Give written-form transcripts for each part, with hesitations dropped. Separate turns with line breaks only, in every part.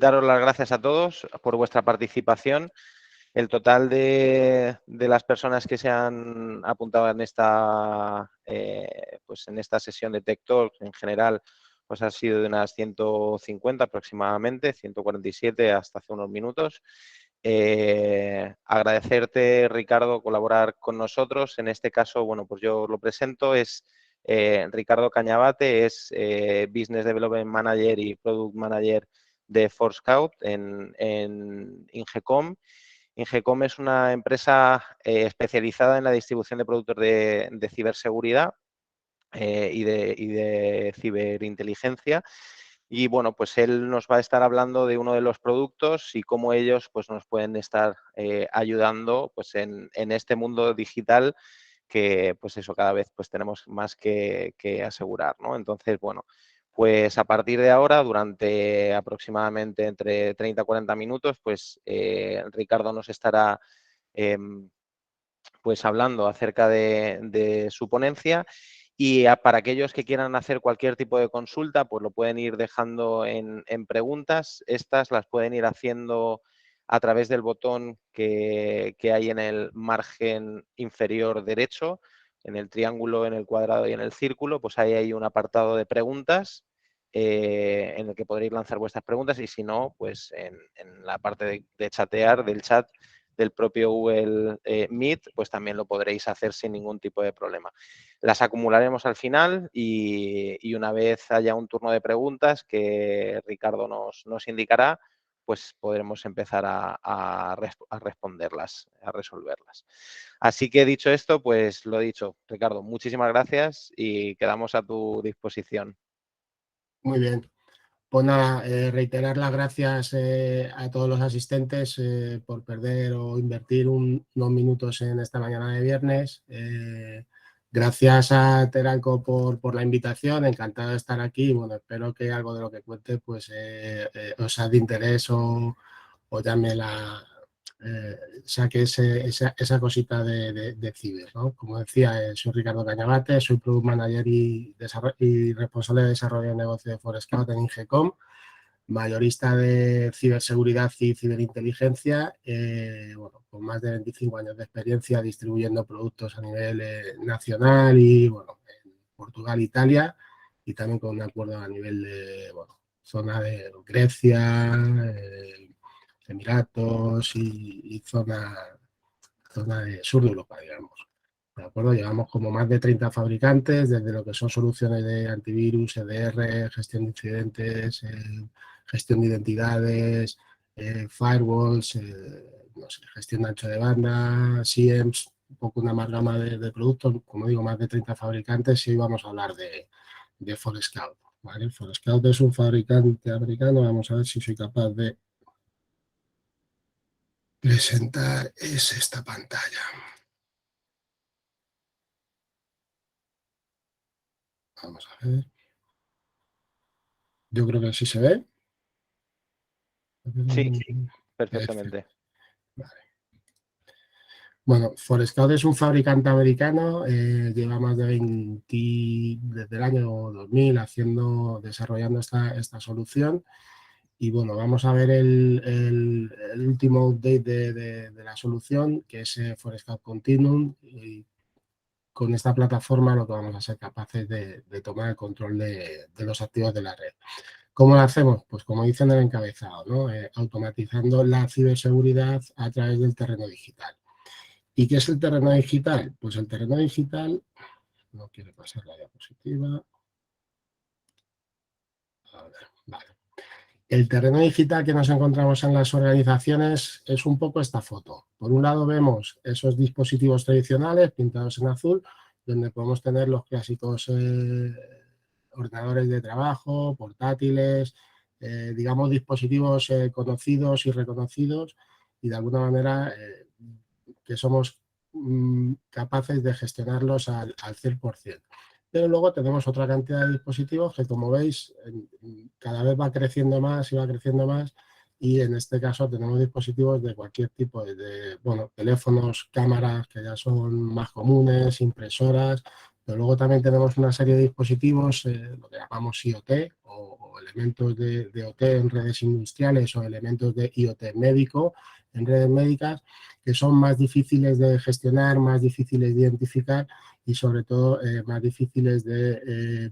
daros las gracias a todos por vuestra participación. El total de las personas que se han apuntado en esta, pues en esta sesión de Tech Talk en general pues ha sido de unas 150 aproximadamente, 147 hasta hace unos minutos. Agradecerte, Ricardo, colaborar con nosotros. En este caso, bueno, pues yo lo presento, es Ricardo Cañabate, es Business Development Manager y Product Manager de Forescout en Ingecom. Ingecom es una empresa especializada en la distribución de productos de ciberseguridad y de ciberinteligencia. Y bueno, pues él nos va a estar hablando de uno de los productos y cómo ellos pues, nos pueden estar ayudando pues, en este mundo digital que pues eso cada vez pues tenemos más que asegurar, ¿no? Entonces, bueno, pues a partir de ahora, durante aproximadamente entre 30 y 40 minutos, pues Ricardo nos estará pues hablando acerca de su ponencia. Y para aquellos que quieran hacer cualquier tipo de consulta, pues lo pueden ir dejando en preguntas. Estas las pueden ir haciendo a través del botón que hay en el margen inferior derecho, en el triángulo, en el cuadrado y en el círculo, pues ahí hay un apartado de preguntas en el que podréis lanzar vuestras preguntas y si no, pues en la parte de chatear, del chat, del propio Google Meet, pues también lo podréis hacer sin ningún tipo de problema. Las acumularemos al final y una vez haya un turno de preguntas que Ricardo nos indicará, pues podremos empezar a responderlas, a resolverlas. Así que dicho esto, pues lo dicho, Ricardo, muchísimas gracias y quedamos a tu disposición.
Muy bien. Pues nada, reiterar las gracias a todos los asistentes por perder o invertir unos minutos en esta mañana de viernes. Gracias a Teralco por la invitación, encantado de estar aquí. Bueno, espero que algo de lo que cuente pues, os sea de interés o llame saque esa cosita de ciber, ¿no? Como decía, soy Ricardo Cañabate, soy Product Manager y responsable de desarrollo de negocio de Forescout en Ingecom, mayorista de ciberseguridad y ciberinteligencia, bueno, con más de 25 años de experiencia distribuyendo productos a nivel nacional y, bueno, en Portugal, Italia, y también con un acuerdo a nivel de, bueno, zona de Grecia, Emiratos y zona de sur de Europa, digamos. ¿De acuerdo? Llevamos como más de 30 fabricantes, desde lo que son soluciones de antivirus, EDR, gestión de incidentes, gestión de identidades, firewalls, no sé, gestión de ancho de banda, SIEMs, un poco una amalgama de productos, como digo, más de 30 fabricantes y hoy vamos a hablar de Forescout. ¿Vale? Forescout es un fabricante americano, vamos a ver si soy capaz de presentar esta pantalla. Vamos a ver. Yo creo que sí se ve.
Sí, perfectamente.
Vale. Bueno, Forescout es un fabricante americano, lleva más de 20, desde el año 2000 desarrollando esta solución. Y bueno, vamos a ver el último update de la solución, que es Forescout Continuum. Y con esta plataforma lo que vamos a ser capaces de tomar el control de los activos de la red. ¿Cómo lo hacemos? Pues como dice en el encabezado, ¿no? Automatizando la ciberseguridad a través del terreno digital. ¿Y qué es el terreno digital? Pues el terreno digital, no quiere pasar la diapositiva. A ver, vale. El terreno digital que nos encontramos en las organizaciones es un poco esta foto. Por un lado vemos esos dispositivos tradicionales pintados en azul, donde podemos tener los clásicos ordenadores de trabajo, portátiles, digamos dispositivos conocidos y reconocidos y de alguna manera que somos capaces de gestionarlos al 100%. Pero luego tenemos otra cantidad de dispositivos que, como veis, cada vez va creciendo más y va creciendo más. Y en este caso tenemos dispositivos de cualquier tipo, bueno, teléfonos, cámaras que ya son más comunes, impresoras, pero luego también tenemos una serie de dispositivos, lo que llamamos IoT o elementos de OT en redes industriales o elementos de IoT médico en redes médicas, que son más difíciles de gestionar, más difíciles de identificar y sobre todo más difíciles de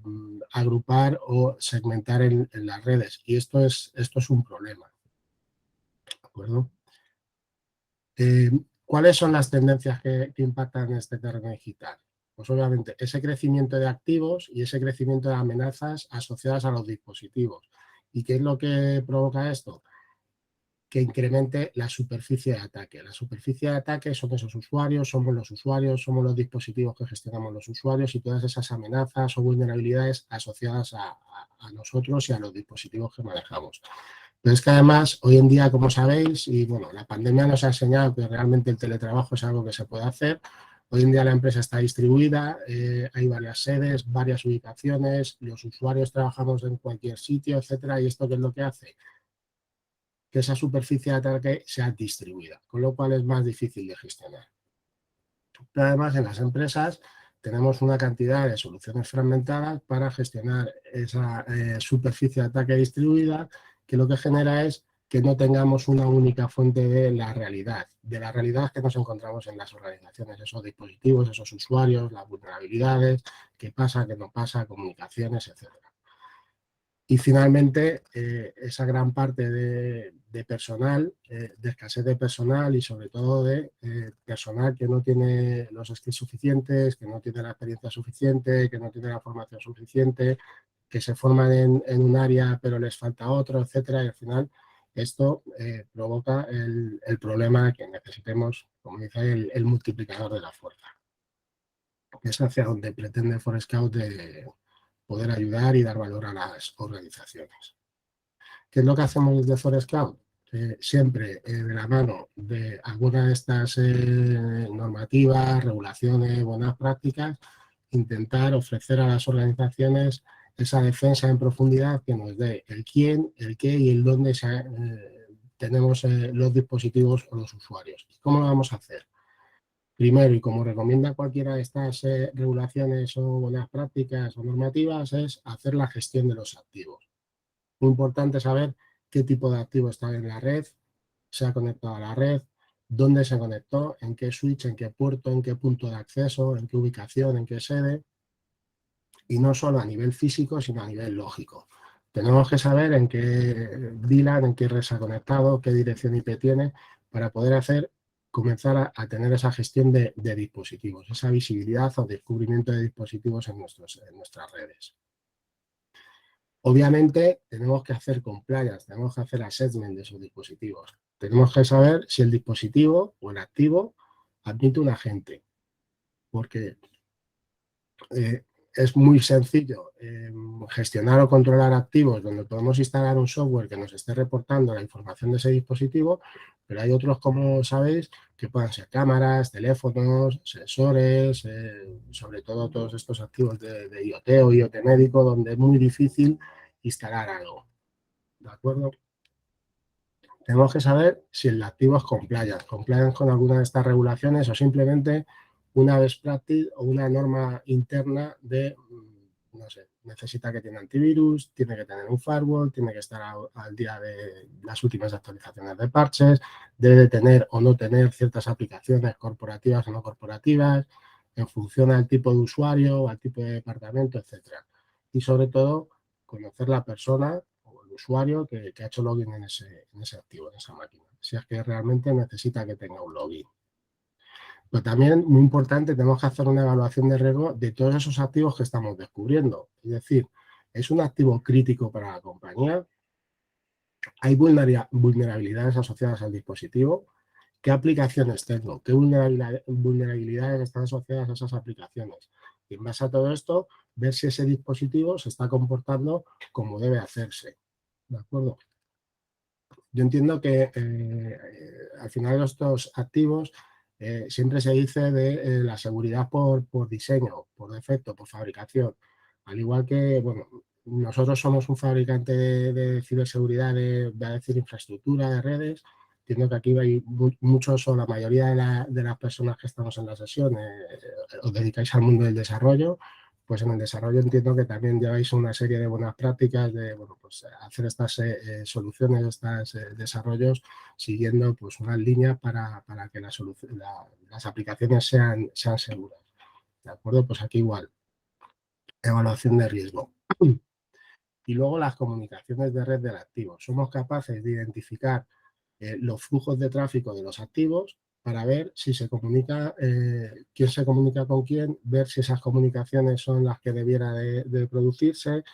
agrupar o segmentar en las redes. Y esto es un problema. ¿De acuerdo? ¿Cuáles son las tendencias que impactan en este terreno digital? Pues obviamente ese crecimiento de activos y ese crecimiento de amenazas asociadas a los dispositivos. ¿Y qué es lo que provoca esto? Que incremente la superficie de ataque. La superficie de ataque son esos usuarios, somos los dispositivos que gestionamos los usuarios y todas esas amenazas o vulnerabilidades asociadas a nosotros y a los dispositivos que manejamos. Pero es que además, hoy en día, como sabéis, y bueno, la pandemia nos ha enseñado que realmente el teletrabajo es algo que se puede hacer. Hoy en día la empresa está distribuida, hay varias sedes, varias ubicaciones, los usuarios trabajamos en cualquier sitio, etcétera, y esto ¿qué es lo que hace? Que esa superficie de ataque sea distribuida, con lo cual es más difícil de gestionar. Pero además, en las empresas tenemos una cantidad de soluciones fragmentadas para gestionar esa superficie de ataque distribuida, que lo que genera es que no tengamos una única fuente de la realidad que nos encontramos en las organizaciones, esos dispositivos, esos usuarios, las vulnerabilidades, qué pasa, qué no pasa, comunicaciones, etcétera. Y finalmente, esa gran parte de personal, de escasez de personal y sobre todo de personal que no tiene los skills suficientes, que no tiene la experiencia suficiente, que no tiene la formación suficiente, que se forman en un área pero les falta otro, etcétera. Y al final esto provoca el problema que necesitemos, como dice, el multiplicador de la fuerza. Que es hacia donde pretende Forescout de poder ayudar y dar valor a las organizaciones. ¿Qué es lo que hacemos desde Forescout? Siempre de la mano de alguna de estas normativas, regulaciones, buenas prácticas, intentar ofrecer a las organizaciones esa defensa en profundidad que nos dé el quién, el qué y el dónde tenemos los dispositivos o los usuarios. ¿Cómo lo vamos a hacer? Primero, y como recomienda cualquiera de estas regulaciones o buenas prácticas o normativas, es hacer la gestión de los activos. Muy importante saber qué tipo de activo está en la red, se ha conectado a la red, dónde se conectó, en qué switch, en qué puerto, en qué punto de acceso, en qué ubicación, en qué sede, y no solo a nivel físico, sino a nivel lógico. Tenemos que saber en qué VLAN, en qué red se ha conectado, qué dirección IP tiene, para poder comenzar a tener esa gestión de dispositivos, esa visibilidad o descubrimiento de dispositivos en nuestras redes. Obviamente tenemos que hacer compliance, tenemos que hacer assessment de esos dispositivos. Tenemos que saber si el dispositivo o el activo admite un agente, porque es muy sencillo gestionar o controlar activos donde podemos instalar un software que nos esté reportando la información de ese dispositivo, pero hay otros, como sabéis, que puedan ser cámaras, teléfonos, sensores, sobre todo todos estos activos de IoT o IoT médico, donde es muy difícil instalar algo. ¿De acuerdo? Tenemos que saber si el activo es compliance con alguna de estas regulaciones o simplemente una best practice o una norma interna de, no sé, necesita que tenga antivirus, tiene que tener un firewall, tiene que estar al día de las últimas actualizaciones de parches, debe tener o no tener ciertas aplicaciones corporativas o no corporativas, en función al tipo de usuario, al tipo de departamento, etcétera. Y sobre todo, conocer la persona o el usuario que ha hecho login en ese activo, en esa máquina, si es que realmente necesita que tenga un login. Pero también, muy importante, tenemos que hacer una evaluación de riesgo de todos esos activos que estamos descubriendo. Es decir, ¿es un activo crítico para la compañía? ¿Hay vulnerabilidades asociadas al dispositivo? ¿Qué aplicaciones tengo? ¿Qué vulnerabilidades están asociadas a esas aplicaciones? Y en base a todo esto, ver si ese dispositivo se está comportando como debe hacerse. ¿De acuerdo? Yo entiendo que al final de estos activos siempre se dice de la seguridad por diseño, por defecto, por fabricación. Al igual que, bueno, nosotros somos un fabricante de ciberseguridad, voy a decir, infraestructura de redes. Entiendo que aquí hay muchos o la mayoría de las personas que estamos en la sesión os dedicáis al mundo del desarrollo, pues en el desarrollo entiendo que también lleváis una serie de buenas prácticas de, bueno, pues hacer estas soluciones, estos desarrollos siguiendo pues unas líneas para que las aplicaciones sean seguras. ¿De acuerdo? Pues aquí igual, evaluación de riesgo. Y luego las comunicaciones de red del activo. Somos capaces de identificar los flujos de tráfico de los activos para ver si se comunica, quién se comunica con quién, ver si esas comunicaciones son las que debiera de producirse,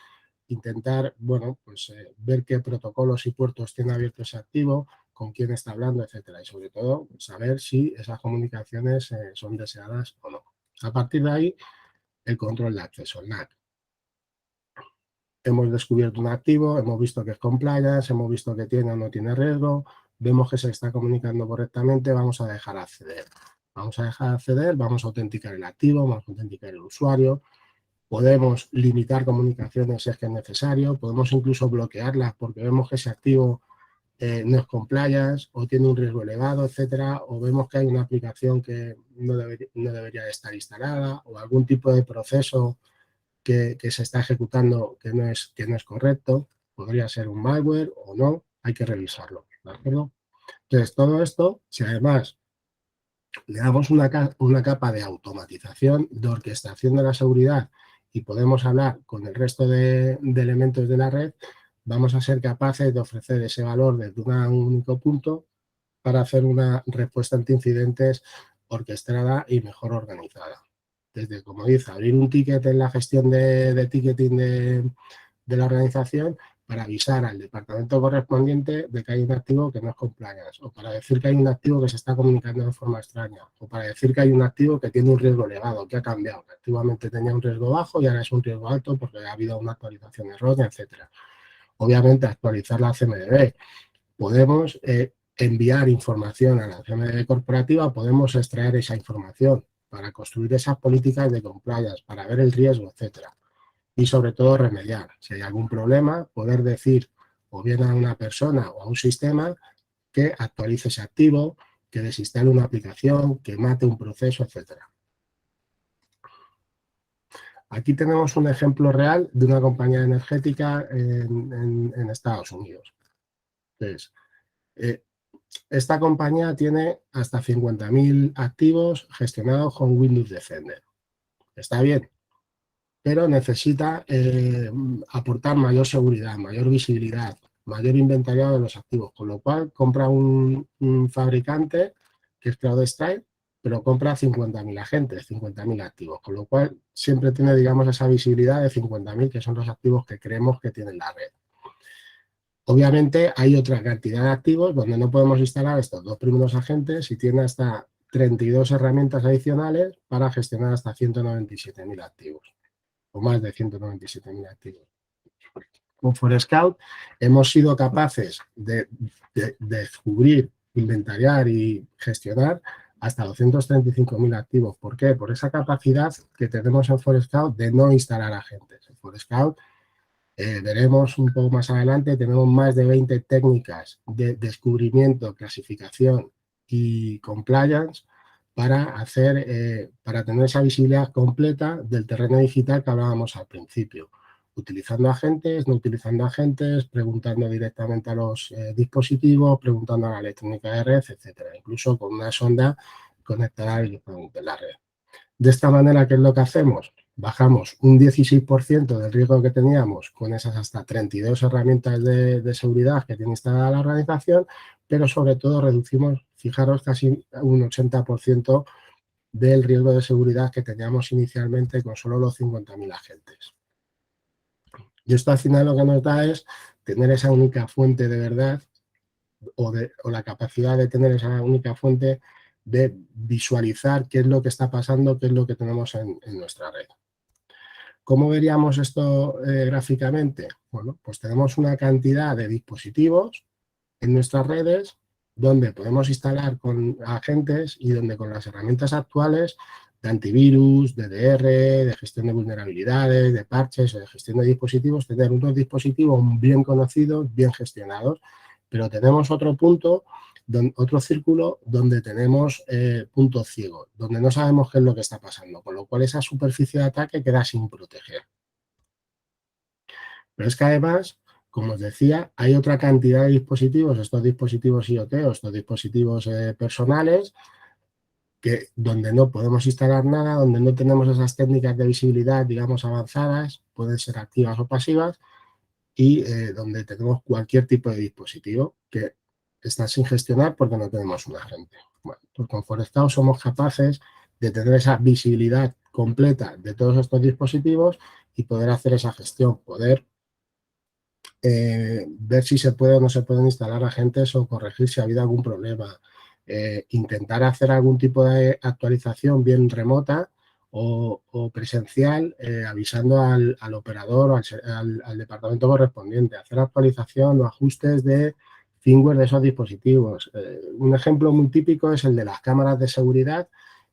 intentar, bueno, pues ver qué protocolos y puertos tiene abierto ese activo, con quién está hablando, etcétera. Y sobre todo, saber si esas comunicaciones son deseadas o no. A partir de ahí, el control de acceso, el NAC. Hemos descubierto un activo, hemos visto que es compliance, hemos visto que tiene o no tiene riesgo, vemos que se está comunicando correctamente, vamos a dejar acceder. Vamos a dejar acceder, vamos a autenticar el activo, vamos a autenticar el usuario, podemos limitar comunicaciones si es que es necesario, podemos incluso bloquearlas porque vemos que ese activo no es compliance o tiene un riesgo elevado, etcétera, o vemos que hay una aplicación que no debería de estar instalada o algún tipo de proceso que se está ejecutando que no es correcto, podría ser un malware o no, hay que revisarlo, ¿de acuerdo? Entonces, todo esto, si además le damos una capa de automatización, de orquestación de la seguridad y podemos hablar con el resto de elementos de la red, vamos a ser capaces de ofrecer ese valor desde un único punto para hacer una respuesta ante incidentes orquestada y mejor organizada. Desde, como dice, abrir un ticket en la gestión de ticketing de la organización para avisar al departamento correspondiente de que hay un activo que no es compliance, o para decir que hay un activo que se está comunicando de forma extraña, o para decir que hay un activo que tiene un riesgo elevado, que ha cambiado, que antiguamente tenía un riesgo bajo y ahora es un riesgo alto porque ha habido una actualización errónea, etcétera. Obviamente, actualizar la CMDB. Podemos enviar información a la CMDB corporativa, podemos extraer esa información para construir esas políticas de compliance, para ver el riesgo, etcétera. Y sobre todo remediar. Si hay algún problema, poder decir o bien a una persona o a un sistema que actualice ese activo, que desinstale una aplicación, que mate un proceso, etcétera. Aquí tenemos un ejemplo real de una compañía energética en Estados Unidos. Entonces, esta compañía tiene hasta 50.000 activos gestionados con Windows Defender. Está bien, pero necesita aportar mayor seguridad, mayor visibilidad, mayor inventariado de los activos, con lo cual compra un fabricante que es CrowdStrike, pero compra 50.000 agentes, 50.000 activos, con lo cual siempre tiene, digamos, esa visibilidad de 50.000, que son los activos que creemos que tiene la red. Obviamente hay otra cantidad de activos donde no podemos instalar estos dos primeros agentes y tiene hasta 32 herramientas adicionales para gestionar hasta 197.000 activos o más de 197.000 activos. Con Forescout hemos sido capaces de descubrir, inventariar y gestionar hasta 235.000 activos. ¿Por qué? Por esa capacidad que tenemos en Forescout de no instalar agentes. En Forescout veremos un poco más adelante, tenemos más de 20 técnicas de descubrimiento, clasificación y compliance para tener esa visibilidad completa del terreno digital que hablábamos al principio, utilizando agentes, no utilizando agentes, preguntando directamente a los dispositivos, preguntando a la electrónica de red, etcétera, incluso con una sonda conectada directamente en la red. De esta manera, ¿qué es lo que hacemos? Bajamos un 16% del riesgo que teníamos con esas hasta 32 herramientas de seguridad que tiene instalada la organización, pero sobre todo reducimos, fijaros, casi un 80% del riesgo de seguridad que teníamos inicialmente con solo los 50.000 agentes. Y esto al final lo que nos da es tener esa única fuente de verdad o la capacidad de tener esa única fuente de visualizar qué es lo que está pasando, qué es lo que tenemos en nuestra red. ¿Cómo veríamos esto gráficamente? Bueno, pues tenemos una cantidad de dispositivos en nuestras redes donde podemos instalar con agentes y donde con las herramientas actuales de antivirus, de DR, de gestión de vulnerabilidades, de parches o de gestión de dispositivos, tener unos dispositivos bien conocidos, bien gestionados. Pero tenemos otro punto Otro círculo donde tenemos puntos ciegos, donde no sabemos qué es lo que está pasando, con lo cual esa superficie de ataque queda sin proteger. Pero es que además, como os decía, hay otra cantidad de dispositivos, estos dispositivos IoT o estos dispositivos personales, donde no podemos instalar nada, donde no tenemos esas técnicas de visibilidad, digamos, avanzadas, pueden ser activas o pasivas, y donde tenemos cualquier tipo de dispositivo que está sin gestionar porque no tenemos un agente. Bueno, pues con Forescout somos capaces de tener esa visibilidad completa de todos estos dispositivos y poder hacer esa gestión, poder ver si se puede o no se pueden instalar agentes o corregir si ha habido algún problema, intentar hacer algún tipo de actualización bien remota o presencial, avisando al operador o al departamento correspondiente, hacer actualización o ajustes de firmware de esos dispositivos. Un ejemplo muy típico es el de las cámaras de seguridad,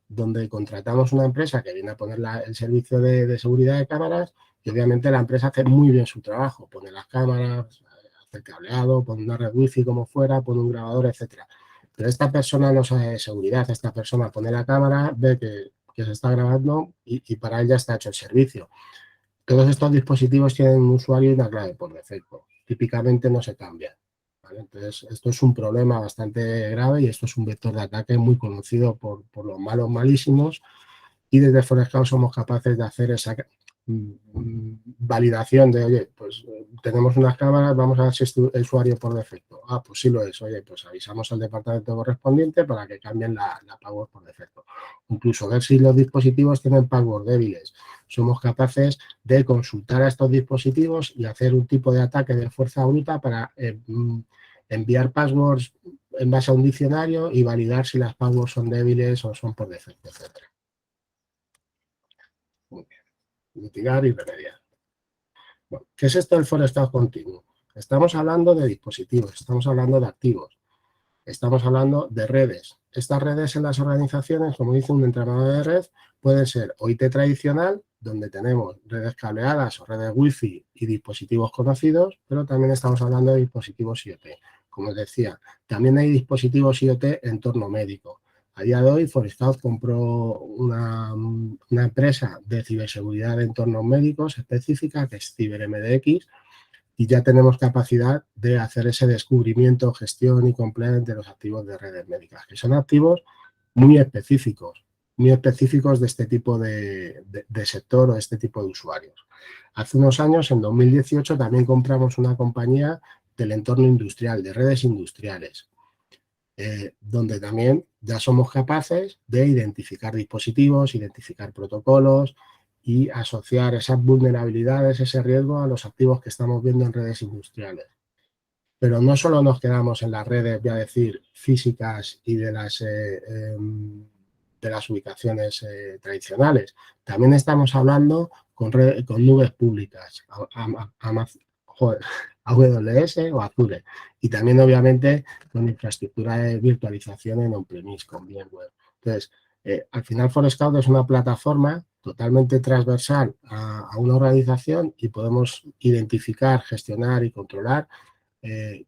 donde contratamos una empresa que viene a poner el servicio de seguridad de cámaras y obviamente la empresa hace muy bien su trabajo, pone las cámaras, hace el cableado, pone una red wifi como fuera, pone un grabador, etcétera. Pero esta persona no sabe de seguridad, esta persona pone la cámara, ve que se está grabando y para él ya está hecho el servicio. Todos estos dispositivos tienen un usuario y una clave por defecto. Típicamente no se cambian, ¿vale? Entonces, esto es un problema bastante grave y esto es un vector de ataque muy conocido por los malos malísimos, y desde Forescout somos capaces de hacer esa validación de, oye, pues tenemos unas cámaras, vamos a ver si es tu usuario por defecto. Ah, pues sí lo es. Oye, pues avisamos al departamento correspondiente para que cambien la password por defecto. Incluso ver si los dispositivos tienen password débiles. Somos capaces de consultar a estos dispositivos y hacer un tipo de ataque de fuerza bruta para enviar passwords en base a un diccionario y validar si las passwords son débiles o son por defecto, etcétera. Muy bien. Mitigar y remediar. Bueno, ¿qué es esto del Forescout continuo? Estamos hablando de dispositivos, estamos hablando de activos, estamos hablando de redes. Estas redes en las organizaciones, como dice un entrenador de red, pueden ser OIT tradicional, donde tenemos redes cableadas o redes wifi y dispositivos conocidos, pero también estamos hablando de dispositivos IoT. Como os decía, también hay dispositivos IoT en entorno médico. A día de hoy, Forescout compró una empresa de ciberseguridad de entornos médicos específica, que es CiberMDX, y ya tenemos capacidad de hacer ese descubrimiento, gestión y compliance de los activos de redes médicas, que son activos muy específicos de este tipo de sector o de este tipo de usuarios. Hace unos años, en 2018, también compramos una compañía del entorno industrial, de redes industriales, donde también ya somos capaces de identificar dispositivos, identificar protocolos y asociar esas vulnerabilidades, ese riesgo a los activos que estamos viendo en redes industriales. Pero no solo nos quedamos en las redes, voy a decir, físicas y de las ubicaciones tradicionales. También estamos hablando con nubes públicas, AWS o Azure. Y también, obviamente, con infraestructura de virtualización en on-premise, con VMware. Entonces, al final, Forescout es una plataforma totalmente transversal a una organización y podemos identificar, gestionar y controlar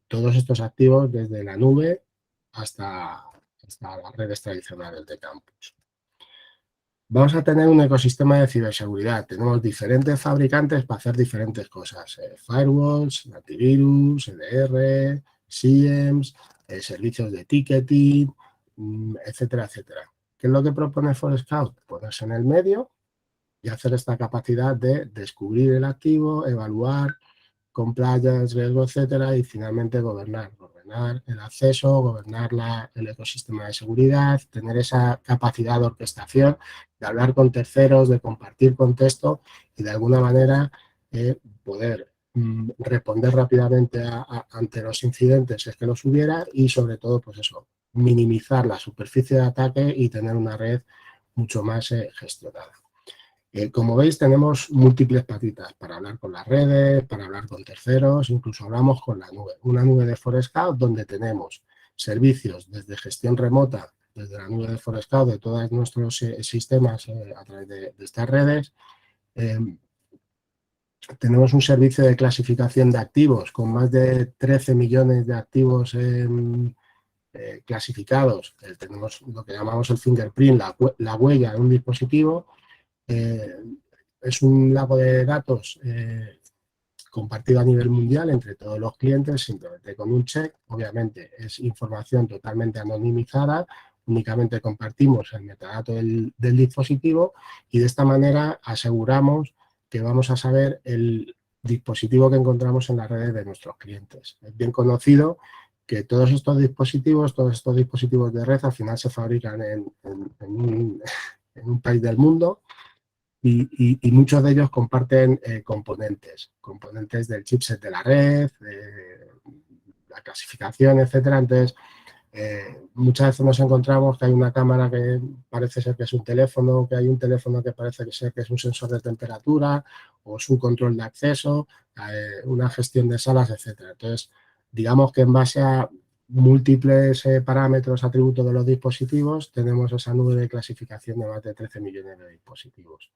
todos estos activos desde la nube hasta las redes tradicionales de campus. Vamos a tener un ecosistema de ciberseguridad. Tenemos diferentes fabricantes para hacer diferentes cosas. Firewalls, antivirus, EDR, SIEMs, servicios de ticketing, etcétera, etcétera. ¿Qué es lo que propone Forescout? Ponerse en el medio y hacer esta capacidad de descubrir el activo, evaluar compliance, riesgo, etcétera, y finalmente gobernar el acceso, gobernar el ecosistema de seguridad, tener esa capacidad de orquestación, de hablar con terceros, de compartir contexto y de alguna manera poder responder rápidamente ante los incidentes si es que los hubiera y sobre todo, pues eso, minimizar la superficie de ataque y tener una red mucho más gestionada. Como veis, tenemos múltiples patitas para hablar con las redes, para hablar con terceros, incluso hablamos con la nube. Una nube de Forescout donde tenemos servicios desde gestión remota, desde la nube de Forescout, de todos nuestros sistemas a través de estas redes. Tenemos un servicio de clasificación de activos con más de 13 millones de activos clasificados. Tenemos lo que llamamos el fingerprint, la huella de un dispositivo. Es un lago de datos compartido a nivel mundial entre todos los clientes, simplemente con un check. Obviamente es información totalmente anonimizada, únicamente compartimos el metadato del dispositivo y de esta manera aseguramos que vamos a saber el dispositivo que encontramos en las redes de nuestros clientes. Es bien conocido que todos estos dispositivos de red al final se fabrican en un país del mundo y muchos de ellos comparten componentes del chipset de la red, de la clasificación, etcétera. Entonces, muchas veces nos encontramos que hay una cámara que parece ser que es un teléfono, que hay un teléfono que parece ser que es un sensor de temperatura o es un control de acceso, una gestión de salas, etcétera. Entonces, digamos que en base a múltiples parámetros, atributos de los dispositivos, tenemos esa nube de clasificación de más de 13 millones de dispositivos.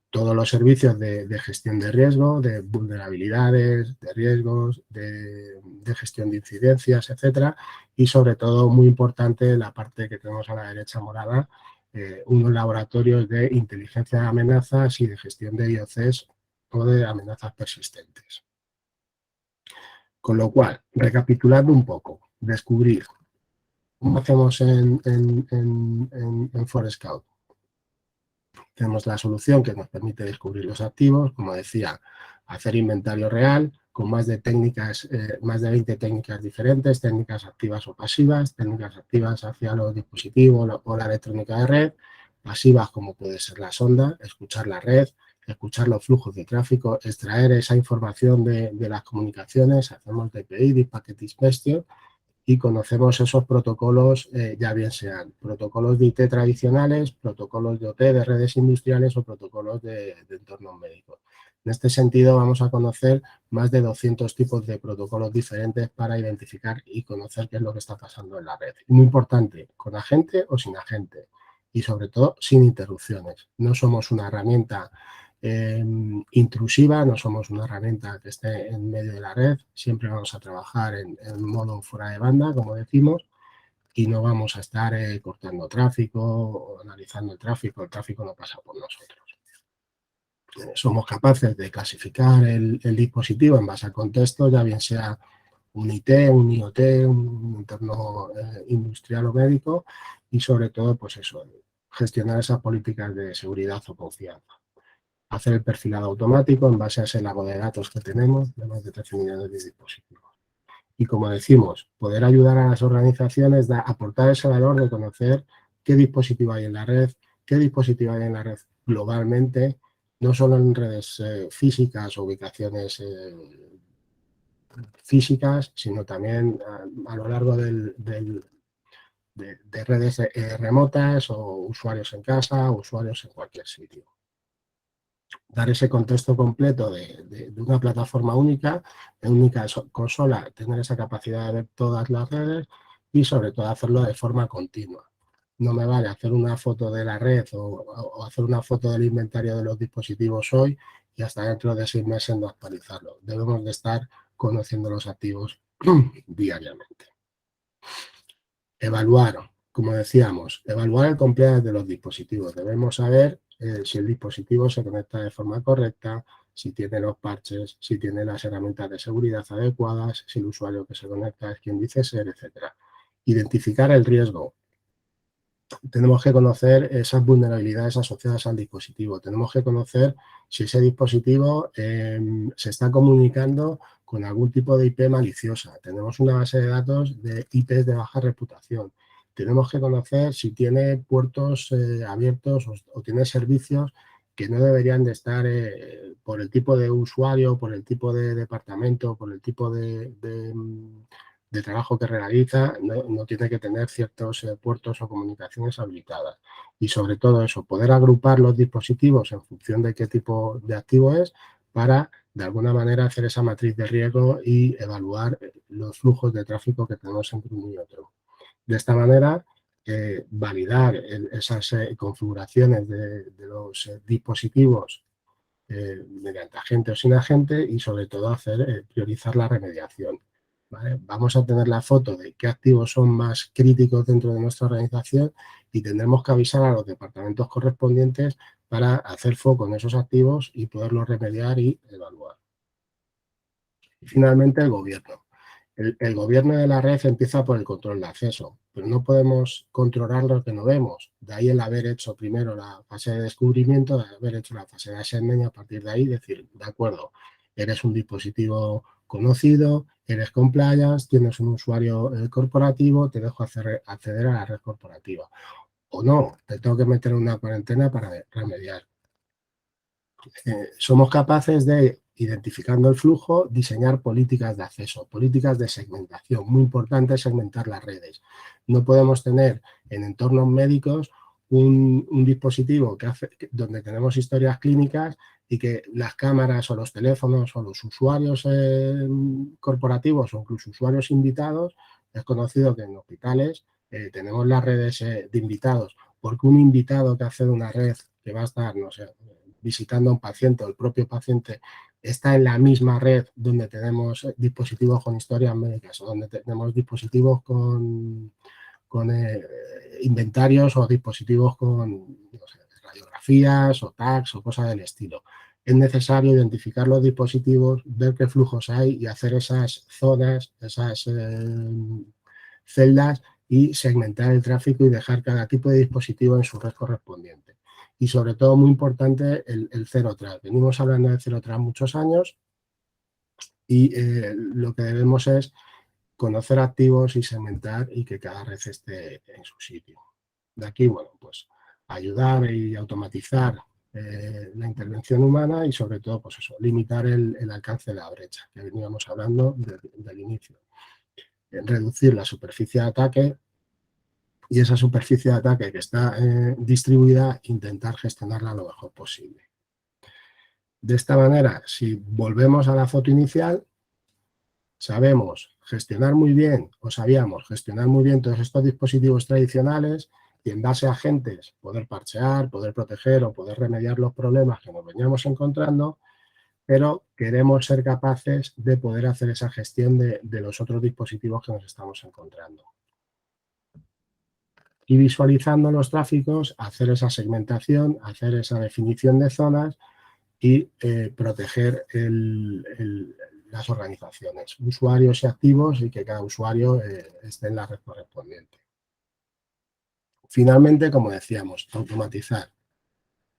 Todos los servicios de gestión de riesgo, de vulnerabilidades, de riesgos, de gestión de incidencias, etcétera, y sobre todo, muy importante, la parte que tenemos a la derecha morada, unos laboratorios de inteligencia de amenazas y de gestión de IOCs o de amenazas persistentes. Con lo cual, recapitulando un poco, descubrir cómo hacemos en Forescout. Tenemos la solución que nos permite descubrir los activos, como decía, hacer inventario real con más de 20 técnicas diferentes, técnicas activas o pasivas, técnicas activas hacia los dispositivos o la electrónica de red, pasivas como puede ser la sonda, escuchar la red, escuchar los flujos de tráfico, extraer esa información de las comunicaciones, hacemos DPI, Deep Packet Inspection, y conocemos esos protocolos, ya bien sean protocolos de IT tradicionales, protocolos de OT de redes industriales o protocolos de entornos médicos. En este sentido, vamos a conocer más de 200 tipos de protocolos diferentes para identificar y conocer qué es lo que está pasando en la red. Y muy importante, con agente o sin agente. Y sobre todo, sin interrupciones. No somos una herramienta intrusiva, no somos una herramienta que esté en medio de la red, siempre vamos a trabajar en modo fuera de banda, como decimos, y no vamos a estar cortando tráfico o analizando el tráfico no pasa por nosotros. Somos capaces de clasificar el dispositivo en base al contexto, ya bien sea un IT, un IoT, un entorno industrial o médico, y sobre todo, pues eso, gestionar esas políticas de seguridad o confianza. Hacer el perfilado automático en base a ese lago de datos que tenemos de más de 13 millones de dispositivos. Y como decimos, poder ayudar a las organizaciones a aportar ese valor de conocer qué dispositivo hay en la red, qué dispositivo hay en la red globalmente, no solo en redes físicas o ubicaciones físicas, sino también a lo largo de redes remotas o usuarios en casa o usuarios en cualquier sitio. Dar ese contexto completo de una plataforma única, en única consola, tener esa capacidad de ver todas las redes y sobre todo hacerlo de forma continua. No me vale hacer una foto de la red o hacer una foto del inventario de los dispositivos hoy y hasta dentro de 6 meses no actualizarlo. Debemos de estar conociendo los activos diariamente. Evaluar, como decíamos, evaluar el compliance de los dispositivos. Debemos saber si el dispositivo se conecta de forma correcta, si tiene los parches, si tiene las herramientas de seguridad adecuadas, si el usuario que se conecta es quien dice ser, etc. Identificar el riesgo. Tenemos que conocer esas vulnerabilidades asociadas al dispositivo. Tenemos que conocer si ese dispositivo se está comunicando con algún tipo de IP maliciosa. Tenemos una base de datos de IPs de baja reputación. Tenemos que conocer si tiene puertos abiertos o tiene servicios que no deberían de estar por el tipo de usuario, por el tipo de departamento, por el tipo de trabajo que realiza, no tiene que tener ciertos puertos o comunicaciones habilitadas. Y sobre todo eso, poder agrupar los dispositivos en función de qué tipo de activo es para, de alguna manera, hacer esa matriz de riesgo y evaluar los flujos de tráfico que tenemos entre uno y otro. De esta manera, validar esas configuraciones de los dispositivos mediante agente o sin agente y, sobre todo, priorizar la remediación. ¿vale? Vamos a tener la foto de qué activos son más críticos dentro de nuestra organización y tendremos que avisar a los departamentos correspondientes para hacer foco en esos activos y poderlos remediar y evaluar. Y finalmente, el gobierno. El gobierno de la red empieza por el control de acceso, pero no podemos controlar lo que no vemos. De ahí el haber hecho primero la fase de descubrimiento, de haber hecho la fase de assessment y a partir de ahí decir, de acuerdo, eres un dispositivo conocido, eres compliance, tienes un usuario corporativo, te dejo acceder a la red corporativa. O no, te tengo que meter en una cuarentena para remediar. Somos capaces de, identificando el flujo, diseñar políticas de acceso, políticas de segmentación. Muy importante segmentar las redes. No podemos tener en entornos médicos un dispositivo donde tenemos historias clínicas y que las cámaras o los teléfonos o los usuarios corporativos o incluso usuarios invitados, es conocido que en hospitales tenemos las redes de invitados, porque un invitado que accede a una red que va a estar, no sé, visitando a un paciente o el propio paciente está en la misma red donde tenemos dispositivos con historias médicas o donde tenemos dispositivos con inventarios o dispositivos con no sé, radiografías o tags o cosas del estilo. Es necesario identificar los dispositivos, ver qué flujos hay y hacer esas zonas, esas celdas y segmentar el tráfico y dejar cada tipo de dispositivo en su red correspondiente. Y sobre todo, muy importante, el Zero Trust. Venimos hablando de Zero Trust muchos años y lo que debemos es conocer activos y segmentar y que cada red esté en su sitio. De aquí, bueno, pues ayudar y automatizar la intervención humana y sobre todo, pues eso, limitar el alcance de la brecha que veníamos hablando del inicio. Reducir la superficie de ataque y esa superficie de ataque que está distribuida, intentar gestionarla lo mejor posible. De esta manera, si volvemos a la foto inicial, sabemos gestionar muy bien, o sabíamos gestionar muy bien todos estos dispositivos tradicionales y en base a agentes poder parchear, poder proteger o poder remediar los problemas que nos veníamos encontrando, pero queremos ser capaces de poder hacer esa gestión de los otros dispositivos que nos estamos encontrando. Y visualizando los tráficos, hacer esa segmentación, hacer esa definición de zonas y proteger las organizaciones, usuarios y activos y que cada usuario esté en la red correspondiente. Finalmente, como decíamos, automatizar.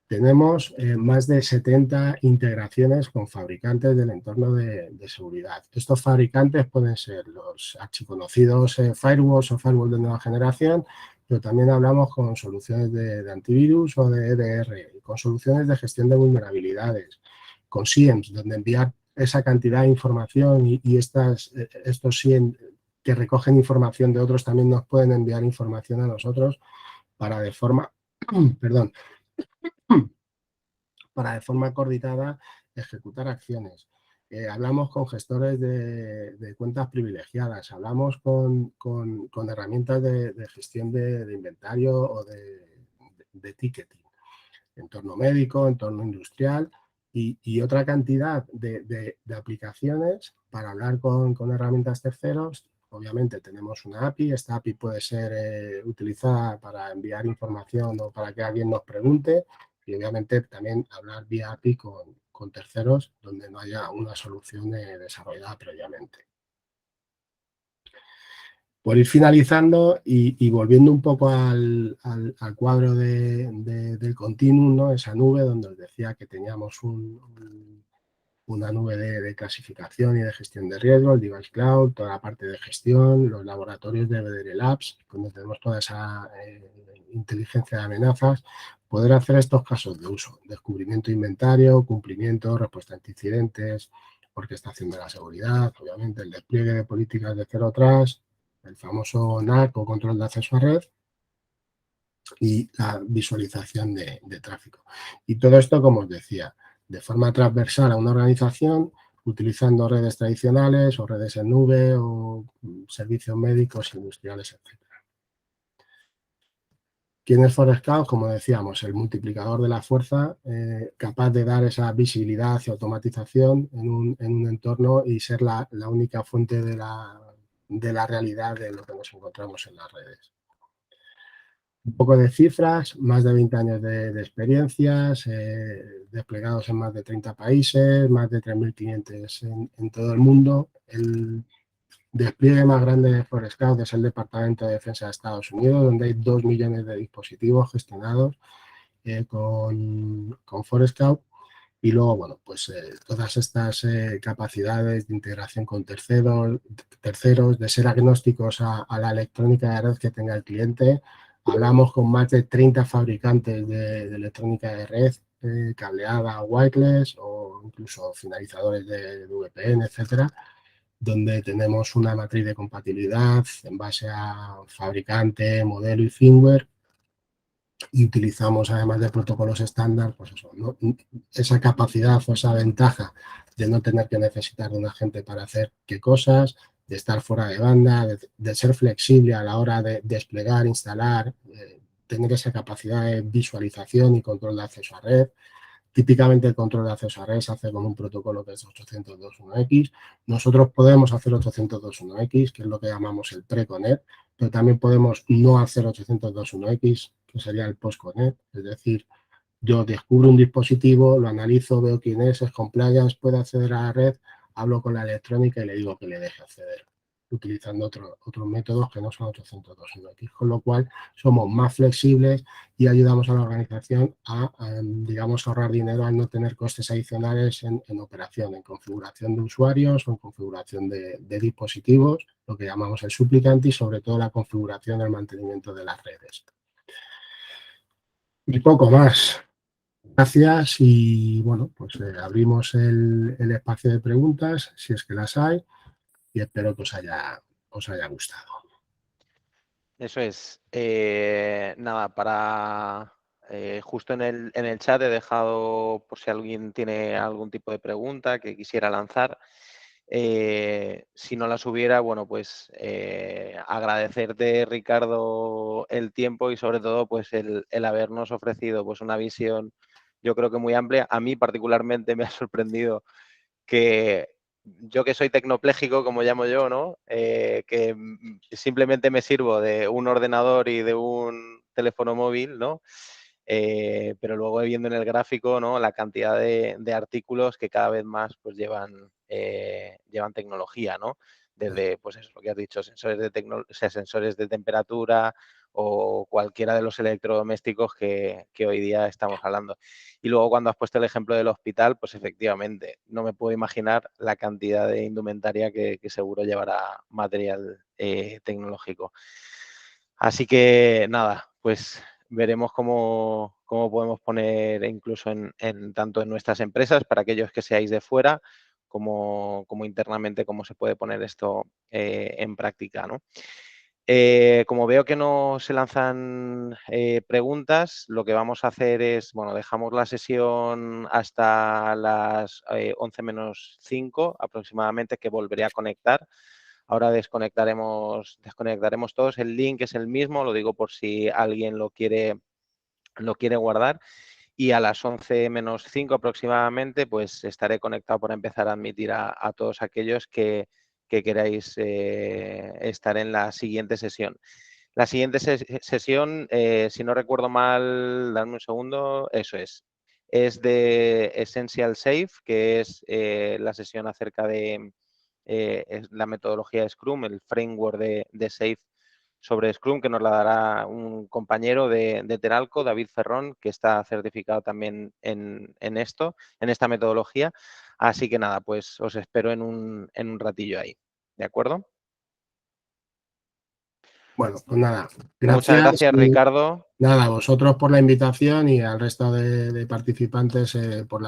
Tenemos más de 70 integraciones con fabricantes del entorno de seguridad. Estos fabricantes pueden ser los archiconocidos firewalls o firewall de nueva generación, pero también hablamos con soluciones de antivirus o de EDR, con soluciones de gestión de vulnerabilidades, con SIEMs, donde enviar esa cantidad de información y estos SIEM que recogen información de otros también nos pueden enviar información a nosotros para de forma, perdón, para de forma coordinada ejecutar acciones. Hablamos con gestores de cuentas privilegiadas, hablamos con herramientas de gestión de inventario o de ticketing, entorno médico, entorno industrial y otra cantidad de aplicaciones para hablar con herramientas terceros. Obviamente tenemos una API, esta API puede ser utilizada para enviar información o para que alguien nos pregunte y obviamente también hablar vía API con terceros donde no haya una solución desarrollada previamente. Por ir finalizando y volviendo un poco al cuadro del continuum, ¿no? Esa nube donde os decía que teníamos una nube de clasificación y de gestión de riesgo, el Device Cloud, toda la parte de gestión, los laboratorios de BDR Labs, donde tenemos toda esa inteligencia de amenazas, poder hacer estos casos de uso, descubrimiento de inventario, cumplimiento, respuesta a incidentes, orquestación de la seguridad, obviamente el despliegue de políticas de Zero Trust, el famoso NAC o control de acceso a red y la visualización de tráfico. Y todo esto, como os decía, de forma transversal a una organización, utilizando redes tradicionales o redes en nube o servicios médicos, industriales, etc. ¿Quién es Forescout? Como decíamos, el multiplicador de la fuerza, capaz de dar esa visibilidad y automatización en un entorno y ser la única fuente de la de la realidad de lo que nos encontramos en las redes. Un poco de cifras, más de 20 años de experiencias, desplegados en más de 30 países, más de 3.000 clientes en todo el mundo. El despliegue más grande de Forescout es el Departamento de Defensa de Estados Unidos, donde hay 2 millones de dispositivos gestionados con Forescout. Y luego, bueno, pues todas estas capacidades de integración con terceros, de ser agnósticos a la electrónica de red que tenga el cliente. Hablamos con más de 30 fabricantes de electrónica de red, cableada, wireless o incluso finalizadores de VPN, etcétera, donde tenemos una matriz de compatibilidad en base a fabricante, modelo y firmware, y utilizamos además de protocolos estándar, pues eso, ¿no? Esa capacidad o esa ventaja de no tener que necesitar de un agente para hacer qué cosas, de estar fuera de banda, de ser flexible a la hora de desplegar, instalar, tener esa capacidad de visualización y control de acceso a red. Típicamente el control de acceso a red se hace con un protocolo que es 802.1x. Nosotros podemos hacer 802.1x, que es lo que llamamos el pre-connect, pero también podemos no hacer 802.1x, que sería el post-connect. Es decir, yo descubro un dispositivo, lo analizo, veo quién es compliance, puede acceder a la red, hablo con la electrónica y le digo que le deje acceder, utilizando otros métodos que no son 802.1x, con lo cual somos más flexibles y ayudamos a la organización a digamos, ahorrar dinero al no tener costes adicionales en operación, en configuración de usuarios o en configuración de dispositivos, lo que llamamos el supplicante, y sobre todo la configuración del mantenimiento de las redes. Y poco más. Gracias y bueno, pues abrimos el espacio de preguntas, si es que las hay, y espero que os haya gustado.
Eso es. Nada, justo en el chat he dejado, por si alguien tiene algún tipo de pregunta que quisiera lanzar. Si no las hubiera, bueno, pues agradecerte, Ricardo, el tiempo y sobre todo pues el habernos ofrecido pues una visión, yo creo que muy amplia. A mí particularmente me ha sorprendido que yo, que soy tecnopléjico, como llamo yo, ¿no? Que simplemente me sirvo de un ordenador y de un teléfono móvil, ¿no? Pero luego viendo en el gráfico, ¿no?, la cantidad de artículos que cada vez más pues llevan tecnología, ¿no? Desde, pues eso, lo que has dicho, sensores de temperatura o cualquiera de los electrodomésticos que hoy día estamos hablando. Y luego, cuando has puesto el ejemplo del hospital, pues efectivamente, no me puedo imaginar la cantidad de indumentaria que seguro llevará material tecnológico. Así que nada, pues veremos cómo podemos poner incluso tanto en nuestras empresas, para aquellos que seáis de fuera, como internamente, cómo se puede poner esto en práctica, ¿no? Como veo que no se lanzan preguntas, lo que vamos a hacer es, bueno, dejamos la sesión hasta las 11 menos 5 aproximadamente, que volveré a conectar. Ahora desconectaremos todos. El link es el mismo, lo digo por si alguien lo quiere guardar. Y a las 11 menos 5 aproximadamente, pues estaré conectado para empezar a admitir a todos aquellos que queráis estar en la siguiente sesión. La siguiente sesión, si no recuerdo mal, dame un segundo, eso es de Essential Safe, que es la sesión acerca de la metodología de Scrum, el framework de Safe sobre Scrum, que nos la dará un compañero de Teralco, David Ferrón, que está certificado también en esta metodología. Así que nada, pues os espero en un ratillo ahí. ¿De acuerdo?
Bueno, pues nada,
Muchas
gracias.
gracias, Ricardo.
Nada, a vosotros por la invitación y al resto de participantes por la